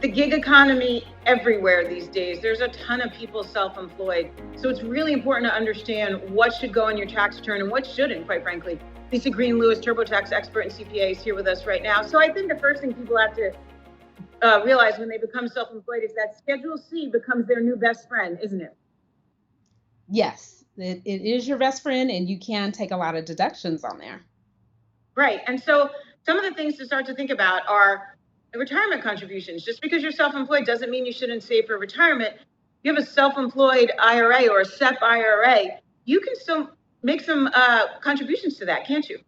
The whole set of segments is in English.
the gig economy everywhere these days. There's a ton of people self-employed. So it's really important to understand what should go on your tax return and what shouldn't, quite frankly. Lisa Green Lewis, TurboTax expert and CPA, is here with us right now. So I think the first thing people have to realize when they become self-employed is that Schedule C becomes their new best friend, isn't it? Yes, it is your best friend, and you can take a lot of deductions on there. Right. And so some of the things to start to think about are the retirement contributions. Just because you're self-employed doesn't mean you shouldn't save for retirement. If you have a self-employed IRA or a SEP IRA, you can still make some contributions to that, can't you?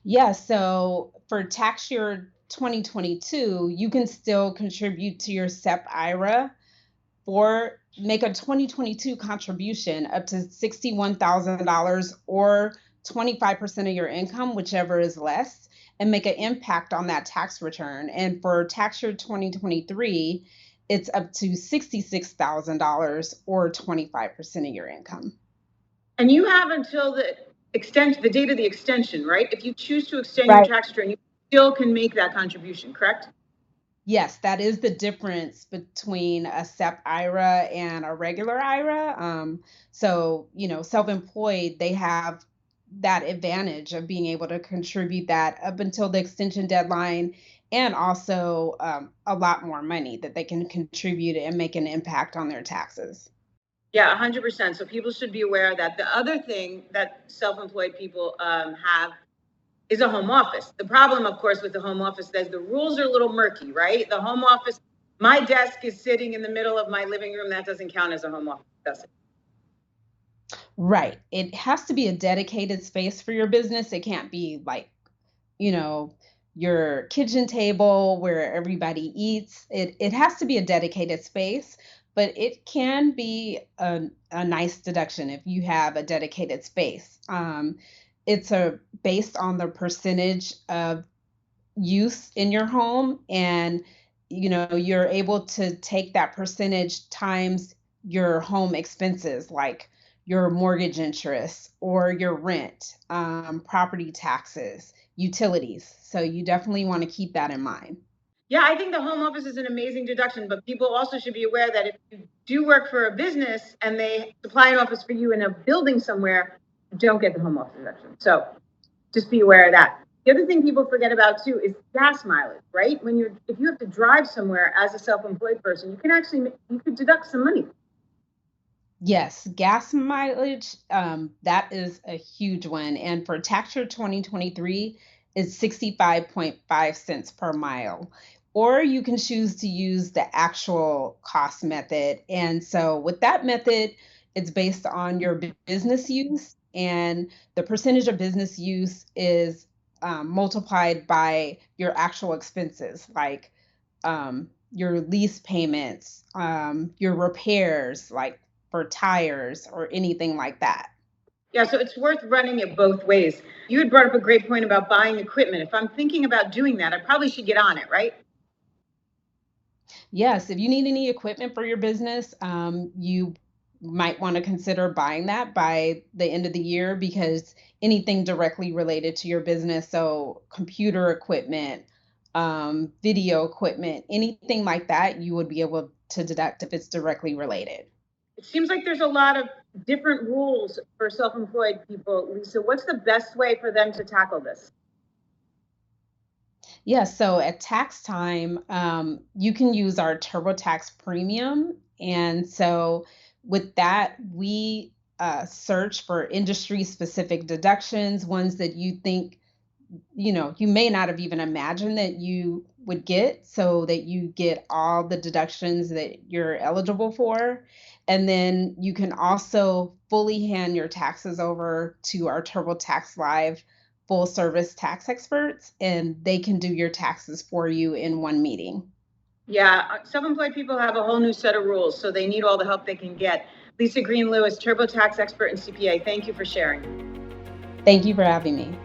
Yeah, so for tax year 2022, you can still contribute to your SEP IRA for make a 2022 contribution up to $61,000 or 25% of your income, whichever is less, and make an impact on that tax return. And for tax year 2023, it's up to $66,000 or 25% of your income. And you have until the date of the extension, right? If you choose to extend Right. your tax return, you still can make that contribution, correct? Yes, that is the difference between a SEP IRA and a regular IRA. So, self-employed, they have that advantage of being able to contribute that up until the extension deadline, and also a lot more money that they can contribute and make an impact on their taxes. Yeah, 100%. So people should be aware of that. The other thing that self-employed people have is a home office. The problem, of course, with the home office is the rules are a little murky, right? The home office, my desk is sitting in the middle of my living room. That doesn't count as a home office, does it? Right. It has to be a dedicated space for your business. It can't be like, your kitchen table where everybody eats. It has to be a dedicated space, but it can be a nice deduction if you have a dedicated space. It's based on the percentage of use in your home, and you're able to take that percentage times your home expenses, like your mortgage interest or your rent, property taxes, utilities. So you definitely want to keep that in mind. Yeah, I think the home office is an amazing deduction, but people also should be aware that if you do work for a business and they supply an office for you in a building somewhere, you don't get the home office deduction. So just be aware of that. The other thing people forget about too is gas mileage, right? If you have to drive somewhere as a self-employed person, you could deduct some money. Yes, gas mileage, that is a huge one. And for tax year 2023, it's 65.5 cents per mile. Or you can choose to use the actual cost method. And so with that method, it's based on your business use, and the percentage of business use is multiplied by your actual expenses, like your lease payments, your repairs, like for tires or anything like that. Yeah, so it's worth running it both ways. You had brought up a great point about buying equipment. If I'm thinking about doing that, I probably should get on it, right? Yes, if you need any equipment for your business, you might want to consider buying that by the end of the year, because anything directly related to your business, so computer equipment, video equipment, anything like that, you would be able to deduct if it's directly related. It seems like there's a lot of different rules for self-employed people. Lisa, what's the best way for them to tackle this? Yeah, so at tax time, you can use our TurboTax Premium. And so with that, we search for industry specific deductions, ones that you think, you may not have even imagined that you would get, so that you get all the deductions that you're eligible for. And then you can also fully hand your taxes over to our TurboTax Live full service tax experts, and they can do your taxes for you in one meeting. Yeah, self-employed people have a whole new set of rules, so they need all the help they can get. Lisa Green Lewis, TurboTax expert and CPA, thank you for sharing. Thank you for having me.